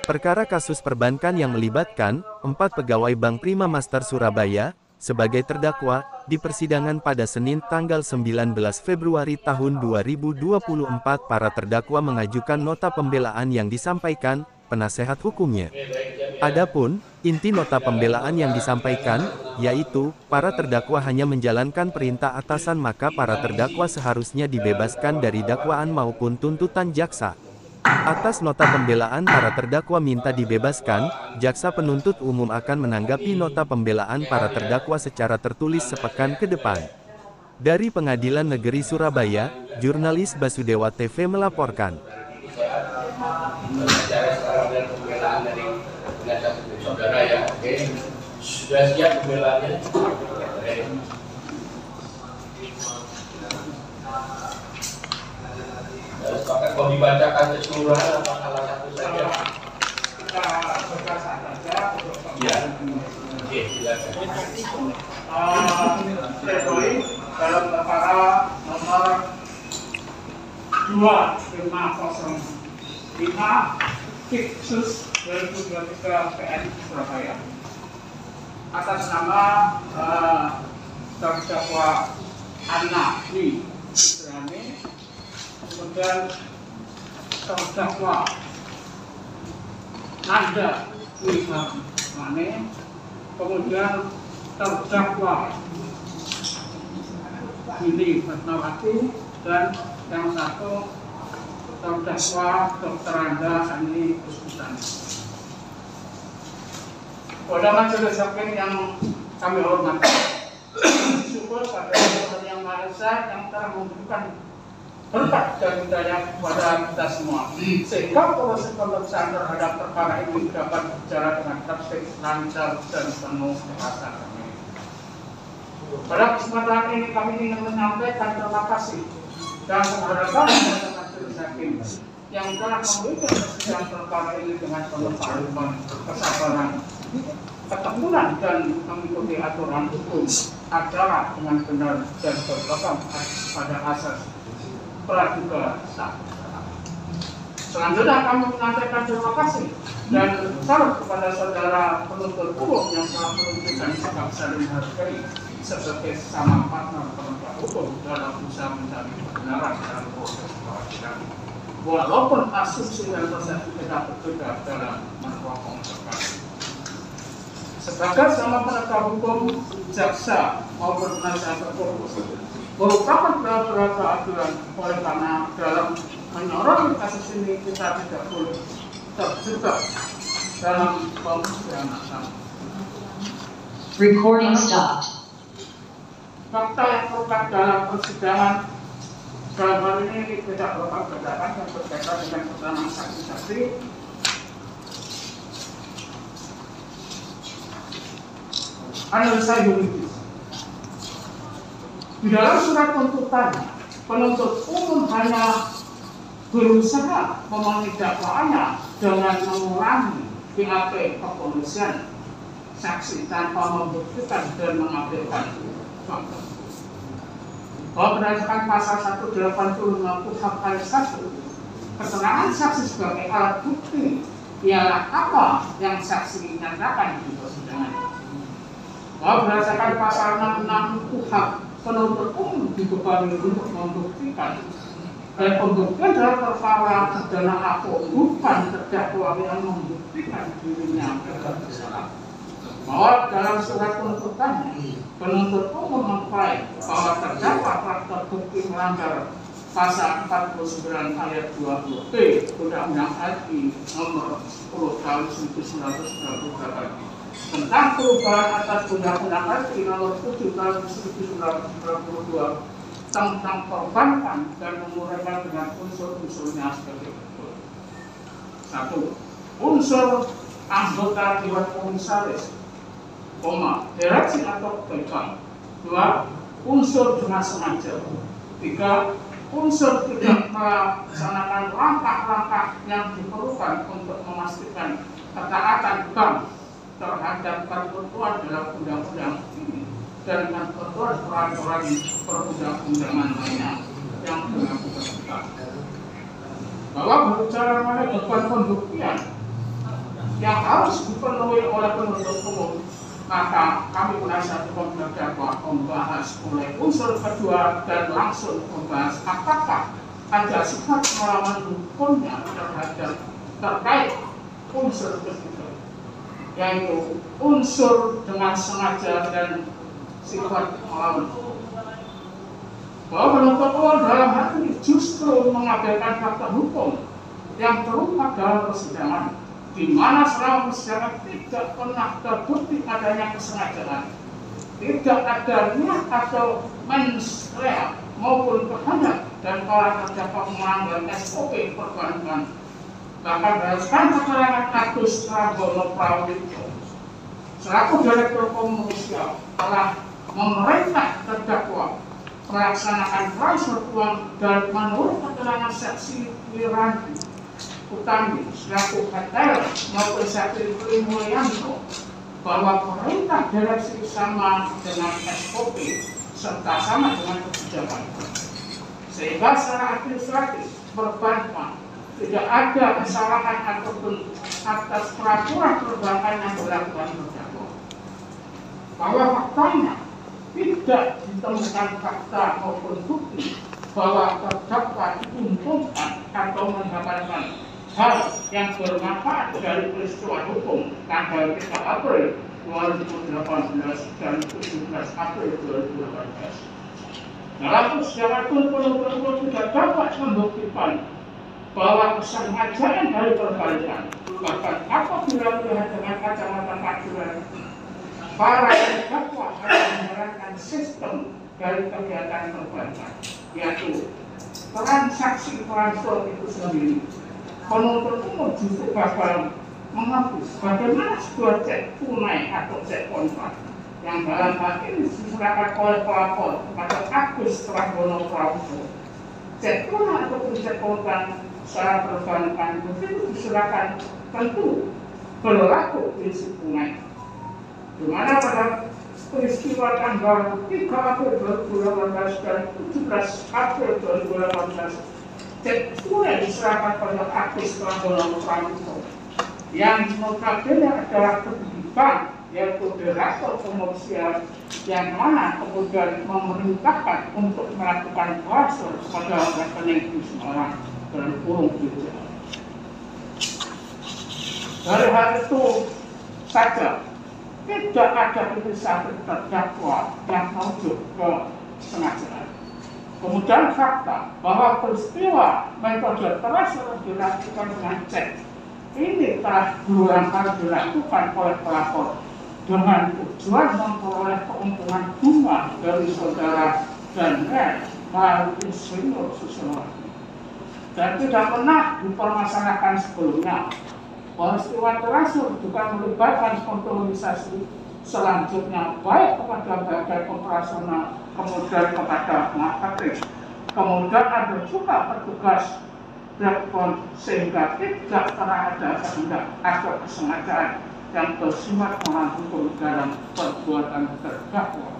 Perkara kasus perbankan yang melibatkan 4 pegawai Bank Prima Master Surabaya sebagai terdakwa di persidangan pada Senin tanggal 19 Februari tahun 2024. Para terdakwa mengajukan nota pembelaan yang disampaikan penasehat hukumnya. Adapun inti nota pembelaan yang disampaikan yaitu para terdakwa hanya menjalankan perintah atasan, maka para terdakwa seharusnya dibebaskan dari dakwaan maupun tuntutan jaksa. Atas nota pembelaan para terdakwa minta dibebaskan, jaksa penuntut umum akan menanggapi nota pembelaan para terdakwa secara tertulis sepekan ke depan. Dari Pengadilan Negeri Surabaya, jurnalis Basudewa TV melaporkan. Saudara ya, oke, sudah siap pembelaannya. Sepakat kalau dibacakan keseluruhan apa salah satu saja? Kita berdasarkan saja. Iya. Oke, silakan. Pledoi dalam perkara nomor 2505 Kiksus 2023 PN Surabaya atas nama terdakwa Anna Dwi Sudrani, kemudian terdakwa Nanda Wihamane, kemudian terdakwa Gili Fatmawati, dan yang satu terdakwa Dr. Anda Ani Kuskusan. Pada majelis hakim yang kami hormati, syukur pada Tuhan Yang Maha Esa yang telah memberikan berkat dan hidayah kepada kita semua, sehingga proses pemeriksaan terhadap perkara ini dapat berjalan dengan tertib, lancar, dan penuh rasa damai. Pada kesempatan ini kami ingin menyampaikan terima kasih dan mengharapkan kepada majelis hakim yang telah memberikan persidangan perkara ini dengan penuh kearifan, kesabaran, ketekunan, dan mengikuti aturan hukum acara dengan benar dan berpegang pada asas praduga sah. Selanjutnya kami menyampaikan terima kasih dan salut kepada saudara penuntut umum yang telah menunjukkan sikap saling hargai sebagai sesama partner penegak hukum dalam usaha mencari kebenaran dalam proses peradilan. Walaupun asumsi dan persepsi kita berbeda dalam menerapkan perkara. Sebagai sama penegak hukum, jaksa maupun penasihat hukum merupakan beberapa aturan, oleh karena dalam menyoroti kasus ini kita tidak boleh terjebak dalam pembicaraan. Recording stopped. Fakta yang terungkap dalam persidangan dalam hal ini tidak berbeda-beda yang berkaitan dengan keterangan saksi-saksi. Analisa yuridis. Di dalam surat tuntutan, penuntut umum hanya berusaha memenuhi dakwaannya dengan mengurangi BAP kepolisian saksi tanpa membuktikan dan mengambilkan fakta. Bahwa berdasarkan pasal 185 KUHP ayat 1, keterangan saksi sebagai alat bukti ialah apa yang saksi nyatakan di persidangan. Bahwa berdasarkan pasal 66 KUHP, penuntut umum dibebani untuk membuktikan dan pembuktian dalam perkara pidana aku bukan terdakwa yang membuktikan dirinya bersalah. Bahwa dalam surat tuntutan, penuntut umum mengklaim bahwa terdakwa telah terbukti melanggar pasal 49 ayat 20B Undang-Undang RI nomor 10 tahun 1998 tentang perubahan atas Undang-Undang RI nomor 7 tahun 1992 tentang perbankan dan menguraikan dengan unsur-unsurnya sebagai berikut. 1. Unsur anggota Dewan Komisaris, direksi atau pegang. 2. Unsur dengan sengaja. 3. Unsur tidak melaksanakan langkah-langkah yang diperlukan untuk memastikan ketaatan bank terhadap ketentuan dalam undang-undang ini dan ketentuan peraturan perundang-undangan lainnya yang berlaku. Bahwa berbicara mengenai beban pembuktian, yang harus dipenuhi oleh penuntut umum, maka kami penasihat hukum terdakwa membahas mulai unsur kedua dan langsung membahas apakah ada sifat melawan hukumnya terkait unsur ketiga, yaitu unsur dengan sengaja dan sifat melawan. Bahwa penuntut umum dalam hal ini justru mengabaikan fakta hukum yang terungkap dalam persidangan, di mana selama persidangan tidak pernah terbukti adanya kesengajaan, tidak ada niat atau mens rea maupun kehendak dan para terdakwa melanggar SOP perbankan. Bahkan berdasarkan keterangan Agus Prabowo Prawito selaku Direktur Komersial telah memerintah terdakwa melaksanakan transfer uang dan menurut keterangan saksi Wiranti Utami selaku hotel maupun saksi Mulyanto bahwa perintah direksi sama dengan SOP serta sama dengan kebijakan, sehingga secara administratif perbankan tidak ada kesalahan ataupun atas peraturan perbankan yang dilakukan terdakwa. Bahwa faktanya tidak ditemukan fakta maupun bukti bahwa terdakwa diuntungkan atau mendapatkan hal yang bermanfaat dari peristiwa hukum tanggal 3 April 2018 dan 17 April 2018. Dalam persidangan pun penuntut umum tidak dapat membuktikan bahwa kesengajaan dari perbaikan, bahkan apabila melihat dengan kacamata keadilan, para terdakwa akan menjalankan sistem dari kegiatan perbaikan, yaitu transaksi transfer itu sendiri. Penuntut umum justru bakal mengaku bagaimana sebuah cek tunai atau cek kontrak yang dalam hal ini diserahkan oleh pelapor kepada Agus Prabowo Prawito. Cek tunai atau cek kontrak secara perbankan itu diserahkan tentu berlaku prinsip tunai, di mana pada peristiwa tanggal 3 April 2018 dan 17 April 2018 cek tunai diserahkan pada Agus Prabowo Prawito yang notabene adalah petinggi bank, yaitu Direktur Komersial, yang mana kemudian memerintahkan untuk melakukan transfer pada rekening di Semarang dan kurung BCA. Dari hal itu saja tidak ada inisiatif terdakwa yang merujuk ke kesengajaan. Kemudian fakta bahwa peristiwa metode transfer dilakukan dengan cek ini telah berulang kali dilakukan oleh pelapor dengan tujuan memperoleh keuntungan bunga dari saudara dan melalui Insinyur Susilo dan tidak pernah dipermasalahkan sebelumnya. Peristiwa transfer juga melibatkan kontrolisasi selanjutnya baik kepada bagian operasional, kemudian kepada marketing, kemudian ada juga petugas platform, sehingga tidak pernah ada kehendak atau kesengajaan yang bersifat melawan hukum dalam perbuatan terdakwa.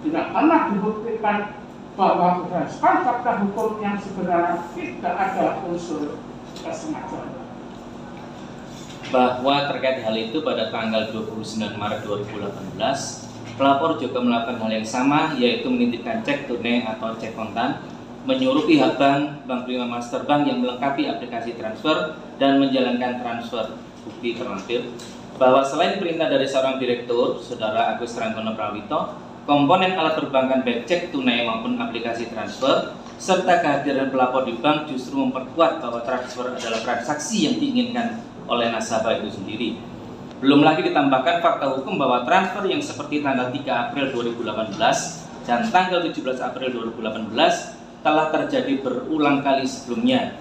Tidak pernah dibuktikan bahwa berdasarkan fakta hukum yang sebenarnya tidak ada unsur kesengajaan. Bahwa terkait hal itu pada tanggal 29 Maret 2018, pelapor juga melakukan hal yang sama, yaitu menitipkan cek tunai atau cek kontan, menyuruh pihak Bank Prima Master Bank yang melengkapi aplikasi transfer dan menjalankan transfer. Bukti terlampir bahwa selain perintah dari seorang direktur, Saudara Agus Ranggono Prawito, komponen alat perbankan baik cek tunai maupun aplikasi transfer, serta kehadiran pelapor di bank justru memperkuat bahwa transfer adalah transaksi yang diinginkan oleh nasabah itu sendiri. Belum lagi ditambahkan fakta hukum bahwa transfer yang seperti tanggal 3 April 2018 dan tanggal 17 April 2018 telah terjadi berulang kali sebelumnya.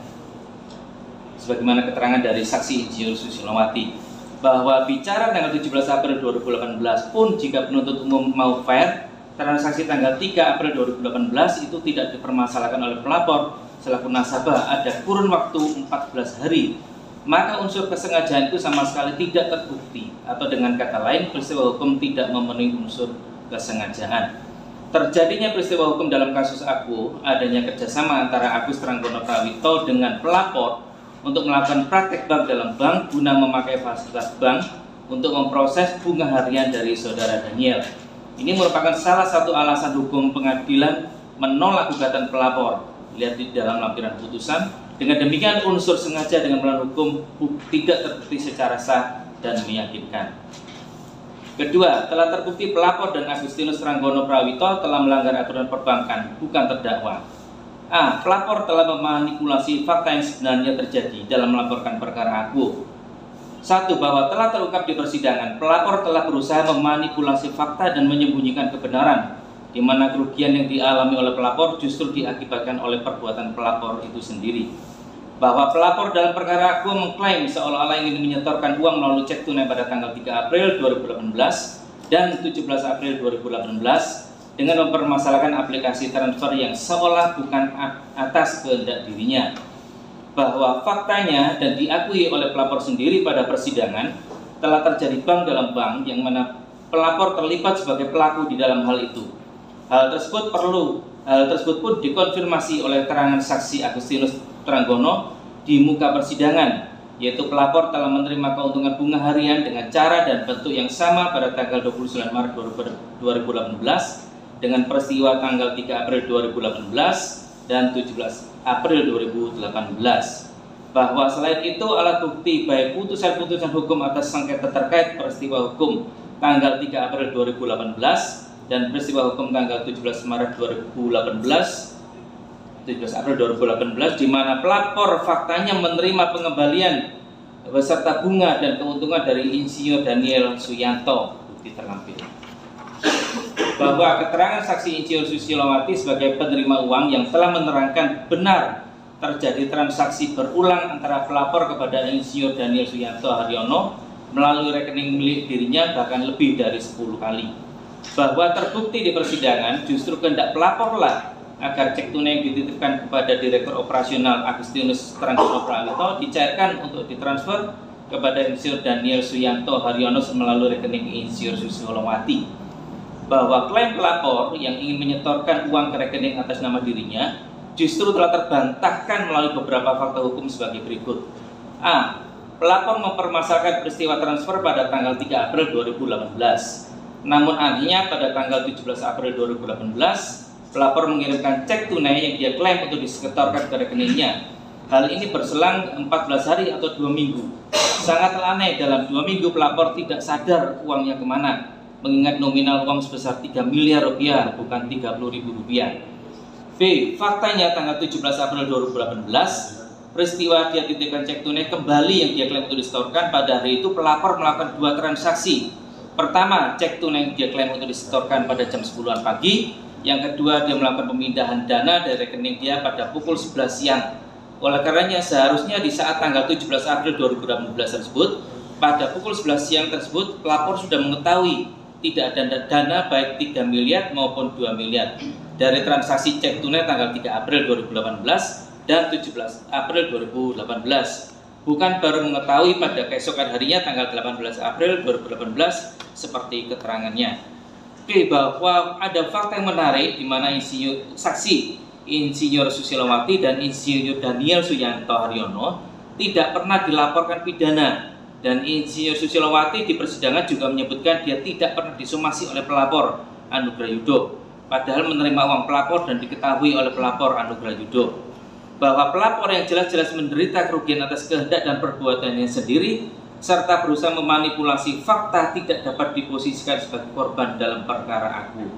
Sebagaimana keterangan dari saksi Insinyur Susilowati, bahwa bicara tanggal 17 April 2018 pun jika penuntut umum mau fair, transaksi tanggal 3 April 2018 itu tidak dipermasalahkan oleh pelapor selaku nasabah ada kurun waktu 14 hari. Maka unsur kesengajaan itu sama sekali tidak terbukti, atau dengan kata lain peristiwa hukum tidak memenuhi unsur kesengajaan. Terjadinya peristiwa hukum dalam kasus Aku, adanya kerjasama antara Agus Ranggono Prawito dengan pelapor untuk melakukan praktek bank dalam bank guna memakai fasilitas bank untuk memproses bunga harian dari saudara Daniel. Ini merupakan salah satu alasan hukum pengadilan menolak gugatan pelapor. Lihat di dalam lampiran putusan. Dengan demikian unsur sengaja dengan melawan hukum tidak terbukti secara sah dan meyakinkan. Kedua, telah terbukti pelapor dan Agustinus Tranggono Prawito telah melanggar aturan perbankan, bukan terdakwa. A. Pelapor telah memanipulasi fakta yang sebenarnya terjadi dalam melaporkan perkara aku. 1. Bahwa telah terungkap di persidangan, pelapor telah berusaha memanipulasi fakta dan menyembunyikan kebenaran, di mana kerugian yang dialami oleh pelapor justru diakibatkan oleh perbuatan pelapor itu sendiri. Bahwa pelapor dalam perkara aku mengklaim seolah-olah ingin menyetorkan uang melalui cek tunai pada tanggal 3 April 2018 dan 17 April 2018 dengan mempermasalahkan aplikasi transfer yang seolah bukan atas kehendak dirinya. Bahwa faktanya dan diakui oleh pelapor sendiri pada persidangan telah terjadi bank dalam bank yang mana pelapor terlibat sebagai pelaku di dalam hal itu. Hal tersebut pun dikonfirmasi oleh keterangan saksi Agustinus Tranggono di muka persidangan, yaitu pelapor telah menerima keuntungan bunga harian dengan cara dan bentuk yang sama pada tanggal 29 Maret 2018 dengan peristiwa tanggal 3 April 2018 dan 17 April 2018. Bahwa selain itu alat bukti baik putusan-putusan hukum atas sengketa terkait peristiwa hukum tanggal 3 April 2018 dan peristiwa hukum tanggal 17 Maret 2018 17 April 2018 di mana pelapor faktanya menerima pengembalian beserta bunga dan keuntungan dari Insinyur Daniel Suyanto. Bukti terlampir bahwa keterangan saksi Insinyur Susilowati sebagai penerima uang yang telah menerangkan benar terjadi transaksi berulang antara pelapor kepada Insinyur Daniel Suyanto Haryono melalui rekening milik dirinya bahkan lebih dari 10 kali. Bahwa terbukti di persidangan justru kehendak pelaporlah agar cek tunai yang dititipkan kepada Direktur Operasional Agustinus Tranggono Prawito dicairkan untuk ditransfer kepada Insinyur Daniel Suyanto Haryono melalui rekening Insinyur Susilowati. Bahwa klaim pelapor yang ingin menyetorkan uang ke rekening atas nama dirinya justru telah terbantahkan melalui beberapa fakta hukum sebagai berikut. A. Pelapor mempermasalahkan peristiwa transfer pada tanggal 3 April 2018. Namun anehnya pada tanggal 17 April 2018 pelapor mengirimkan cek tunai yang dia klaim untuk disetorkan ke rekeningnya. Hal ini berselang 14 hari atau 2 minggu. Sangat aneh, dalam 2 minggu pelapor tidak sadar uangnya kemana, mengingat nominal uang sebesar 3 miliar rupiah, bukan 30.000 rupiah. B. Faktanya tanggal 17 April 2018, peristiwa dia titipkan cek tunai kembali yang dia klaim untuk disetorkan. Pada hari itu pelapor melakukan 2 transaksi. Pertama, cek tunai yang dia klaim untuk disetorkan pada jam 10-an pagi. Yang kedua, dia melakukan pemindahan dana dari rekening dia pada pukul 11 siang. Oleh karenanya seharusnya di saat tanggal 17 April 2018 tersebut, pada pukul 11 siang tersebut, pelapor sudah mengetahui tidak ada dana baik 3 miliar maupun 2 miliar dari transaksi cek tunai tanggal 3 April 2018 dan 17 April 2018. Bukan baru mengetahui pada keesokan harinya tanggal 18 April 2018 seperti keterangannya. Bahwa ada fakta yang menarik di mana saksi Insinyur Susilowati dan Insinyur Daniel Suyanto Haryono tidak pernah dilaporkan pidana, dan Insinyur Susilowati di persidangan juga menyebutkan dia tidak pernah disomasi oleh pelapor Anugrah Yudo, padahal menerima uang pelapor dan diketahui oleh pelapor Anugrah Yudo. Bahwa pelapor yang jelas-jelas menderita kerugian atas kehendak dan perbuatannya sendiri serta berusaha memanipulasi fakta tidak dapat diposisikan sebagai korban dalam perkara aku.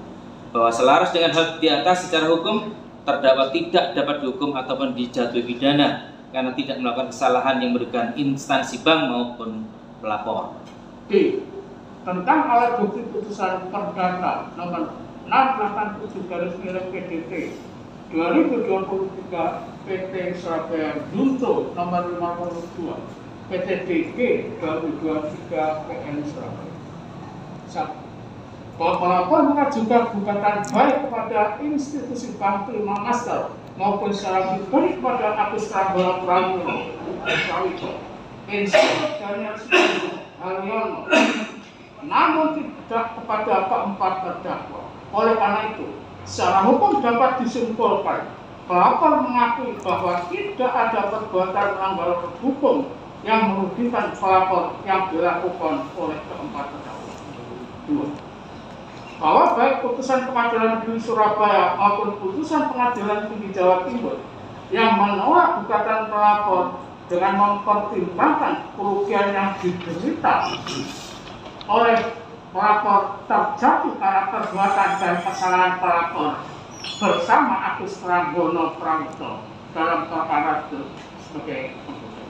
Bahwa selaras dengan hal di atas secara hukum, terdakwa tidak dapat dihukum ataupun dijatuhi pidana karena tidak melakukan kesalahan yang merugikan instansi bank maupun pelapor. D. Tentang alat bukti putusan perdata nomor 687/PDT 2023 PT Surabaya Junto nomor 52 PT DG 2023 PN Surabaya. Pelapor mengajukan gugatan baik kepada institusi bank Prima Master maupun secara pribadi kepada Agus Tranggono Prawito, Insinyur Daniel Suyanto Haryono, namun tidak kepada keempat terdakwa. Oleh karena itu, secara hukum dapat disimpulkan pelapor mengakui bahwa tidak ada perbuatan melanggar hukum yang merugikan pelapor yang dilakukan oleh keempat terdakwa. 2. Bahwa baik putusan Pengadilan Negeri Surabaya maupun putusan Pengadilan Tinggi Jawa Timur yang menolak gugatan pelapor dengan mempertimbangkan kerugian yang diderita oleh pelapor terjadi karena perbuatan dan kesalahan pelapor bersama Agus Tranggono Pramito dalam perkara itu sebagai penggugat.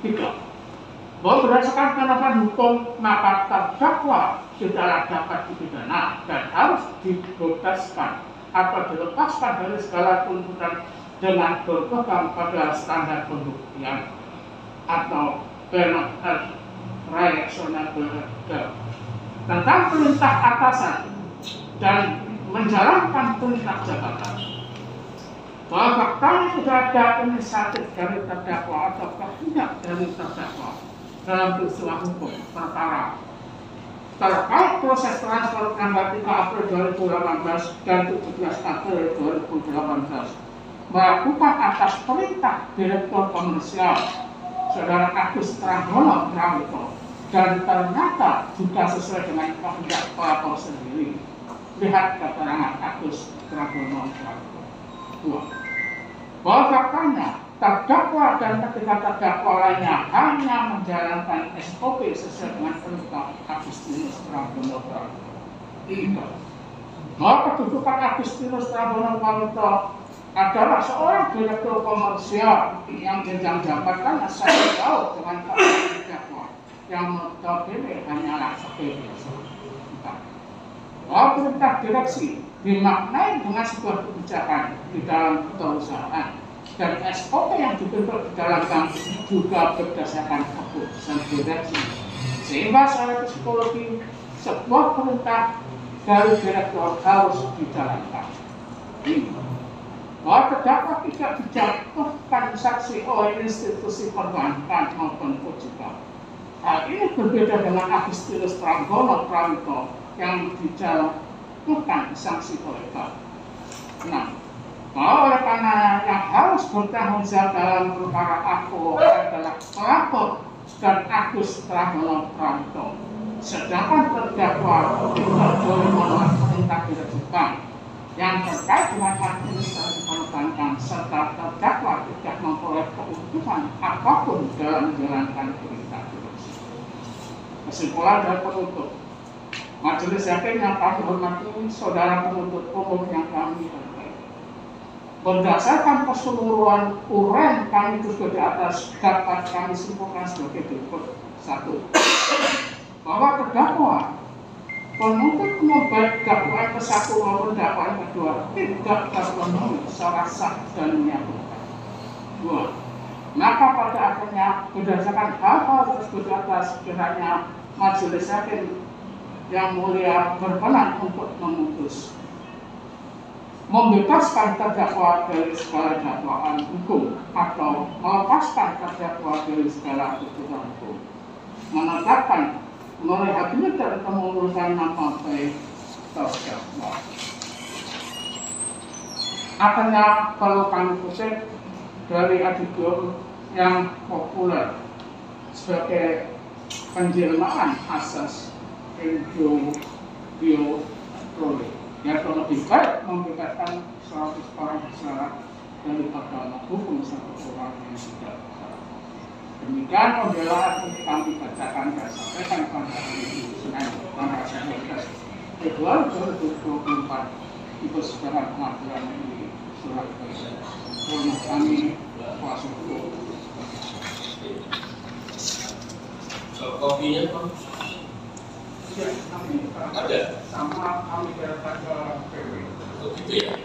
3. Bahwa berdasarkan penetapan hukum maka terdakwa tidak dapat dipidana dan harus dibebaskan atau dilepaskan dari segala tuntutan dengan berpegang pada standar pembuktian atau penal reasonable tentang perintah atasan dan menjalankan perintah jabatan. Bahwa faktanya tidak ada inisiatif dari terdakwa atau kehendak dari terdakwa dalam peristiwa hukum perkara terkait proses transfer tanggal 3 April 2018 dan 17 April 2018 melakukan atas perintah Direktur Komersial Saudara Agus Tranggono Pramito dan ternyata juga sesuai dengan kehendak pelapor sendiri. Lihat keterangan Agus Tranggono Pramito. 2. Bahwa faktanya terdakwa dan ketiga terdakwa lainnya hanya menjalankan SOP sesuai dengan perintah Agustinus Tranggono Pramito. 3. Bahwa kedudukan Agustinus Tranggono Pramito adalah seorang direktur komersial yang jenjang jabatannya sangat jauh dengan terdakwa yang notabene hanyalah sebagai bahwa perintah direksi dimaknai dengan sebuah kebijakan di dalam perusahaan dan SOP yang dibentuk di dalam bank juga berdasarkan keputusan direksi sehingga secara psikologi sebuah perintah dari direktur harus dijalankan. Bahwa terdakwa tidak dijatuhkan saksi oleh institusi perbankan maupun OJK. Hal ini berbeda dengan Agustinus Tranggono Pramito yang dijatuhkan sanksi oleh bank. 6. Bahwa oleh karena yang harus bertanggung jawab dalam perkara aku adalah pelapor dan Agus Tranggono Pramito, sedangkan terdakwa tidak boleh menolak perintah direksi bank yang terkait dengan administrasi perbankan serta terdakwa tidak memperoleh keuntungan apapun dalam menjalankan perintah direksi. Kesimpulan dari penuntut, majelis hakim yang kami hormati, saudara penuntut umum yang kami hormati, berdasarkan keseluruhan uraian kami tersebut di atas dapat kami simpulkan sebagai berikut. 1. Bahwa terdakwa penuntut umum baik dakwaan ke-1 maupun dakwaan ke-2 tidak terpenuhi secara sah dan menyatukan. 2. Maka pada akhirnya berdasarkan hal-hal tersebut di atas kiranya majelis hakim yang mulia berkenan untuk memutus membebaskan terdakwa dari segala dakwaan hukum atau melepaskan terdakwa dari segala tuntutan hukum, menetapkan merehabilitasi dan menguruskan nama baik terdakwa. Akhirnya kalau kami kutip dari adigium yang populer sebagai penjelmaan asas Indio yang lebih baik membebaskan 100 orang bersalah daripada hukum 1 orang yang tidak bersalah. Demikian pembelaan yang kami bacakan dan sampaikan pada hari ini Senin tanggal 19 Februari 2024 di persidangan pengadilan negeri Surabaya. Hormat kami kuasa hukum. Kopinya Pak? Ya, kami Ada? sama kami datang ke PW. Oh gitu ya?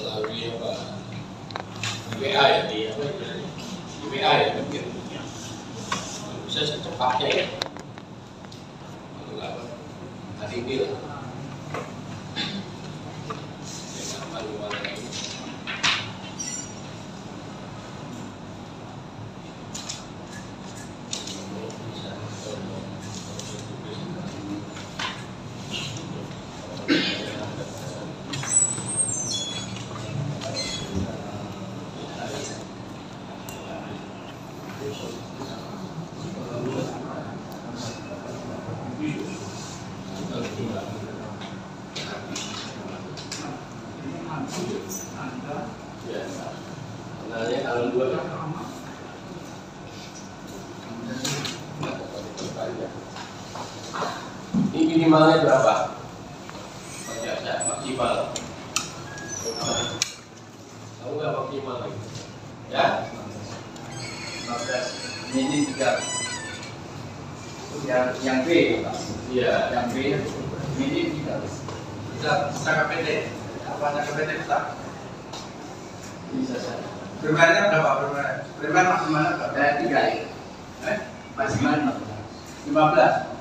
Lalu apa? WA ya dia? Di WA ya mungkin? Bisa secepatnya ya? Kalau nggak hari ini lah. Ya, sebenarnya kalau dua ini minimalnya berapa? Maksimal. Kamu nggak maksimal lagi? Ya? 15. Ini 3. Yang B, Pak. Iya. Yang B ini 3. Bisa KPT. Apanya KPT bisa? Bisa saja. Primernya berapa? Primer maksimalnya berapa? 3 ya. Maksimal 15.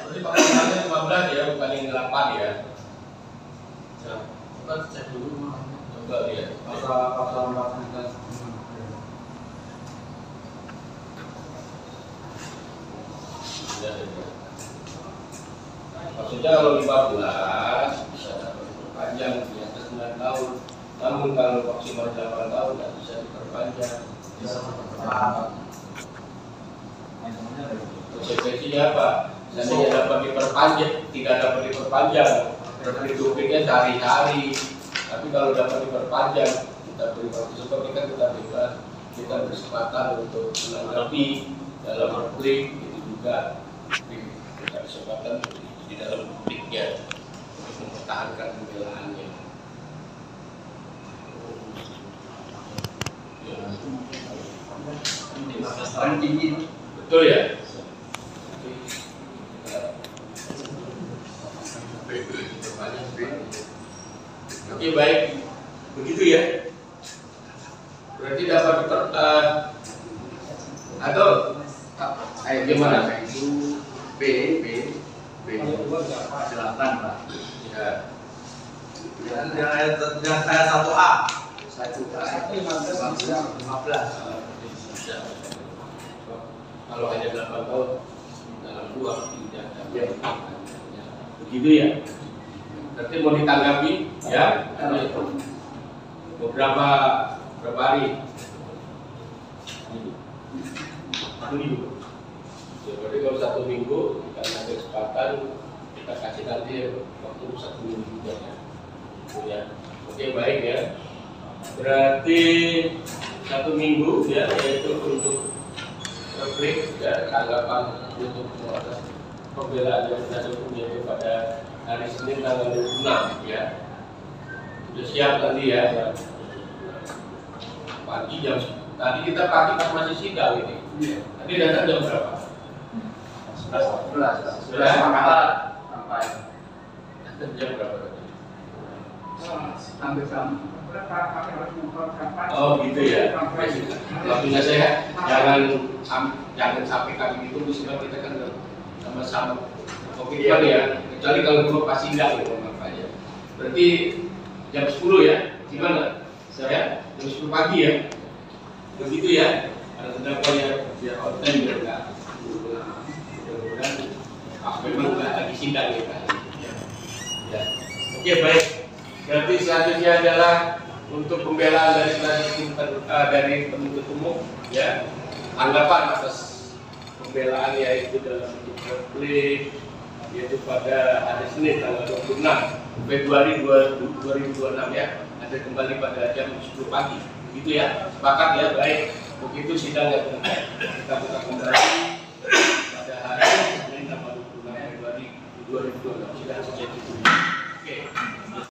Berarti maksimalnya 15 ya, bukan yang 8 ya. Nah, coba cek dulu, coba lihat. Pasal 4 kita. Maksudnya kalau 15 bisa dapat diperpanjang di atas 9 tahun. Namun kalau maksimal 8 tahun nggak bisa diperpanjang. Konsekuensinya apa? Seandainya dapat diperpanjang, tidak dapat diperpanjang, hidupnya cari-cari. Tapi kalau dapat diperpanjang, kita beri waktu seperti kan kita bebas, kita berkesempatan untuk menanggapi dalam publik itu juga kita kesempatan di dalam publiknya untuk mempertahankan pembelaannya. Betul ya? Oke, baik, begitu ya. Berarti dapat atau gimana? Itu B 8, Pak. Ya. Yang saya 1A. 15. Kalau hanya 8 tahun dalam 2 tidak ada. Begitu ya. Berarti mau ditanggapi ya? Beberapa hari. Ya, berarti kalau 1 minggu kita ada kesempatan kita kasih nanti waktu 1 minggu juga ya. Gitu ya. Oke, baik ya. Berarti 1 minggu ya, yaitu untuk publik ya, tanggapan untuk proses pembelaan yang sudah yaitu pada hari Senin tanggal 26 ya. Sudah siap tadi ya. Pagi jam tadi kita pagi pas masih sidang ini. Tadi datang jam berapa? 11. Sudah Sampai datang jam berapa tadi? Hampir sama. Oh gitu ya. Waktunya saya jangan sampai kami itu sebab kita kan sama-sama komitmen ya. Kecuali kalau dulu pasti enggak gitu makanya. Berarti jam 10 ya. Gimana? Saya jam 10 pagi ya. Begitu ya. Ada terdakwa yang biar konten biar enggak. Mudah-mudahan memang enggak lagi sidang ya. Ya. Oke, baik. Berarti selanjutnya adalah untuk pembelaan dari penuntut umum ya, anggapan atas pembelaan yaitu dalam bentuk publik yaitu pada hari Senin tanggal 26 Februari 2026 ya, ada kembali pada jam 10 pagi begitu ya, sepakat ya, baik. Begitu sidang yang kita buka kembali pada hari Senin tanggal 26 Februari 2026 sidang sejati.